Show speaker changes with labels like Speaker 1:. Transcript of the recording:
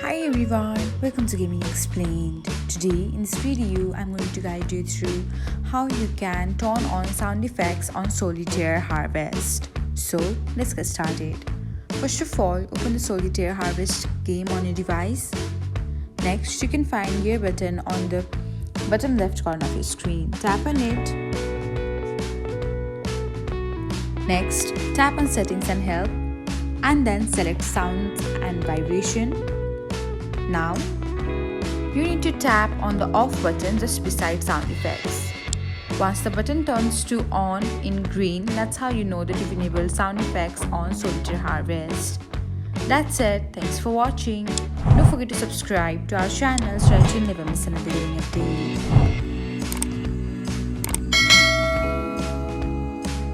Speaker 1: Hi everyone, welcome to Gaming Explained. Today in this video I'm going to guide you through how you can turn on sound effects on Solitaire Harvest. So let's get started. First of all, open the Solitaire Harvest game on your device. Next, you can find gear button on the bottom left corner of your screen. Tap on it. Next, tap on settings and help and then select sound and vibration. Now, you need to tap on the off button just beside sound effects. Once the button turns to on in green, that's how you know that you've enabled sound effects on Solitaire Harvest. That's it. Thanks for watching. Don't forget to subscribe to our channel so that you'll never miss another gaming update.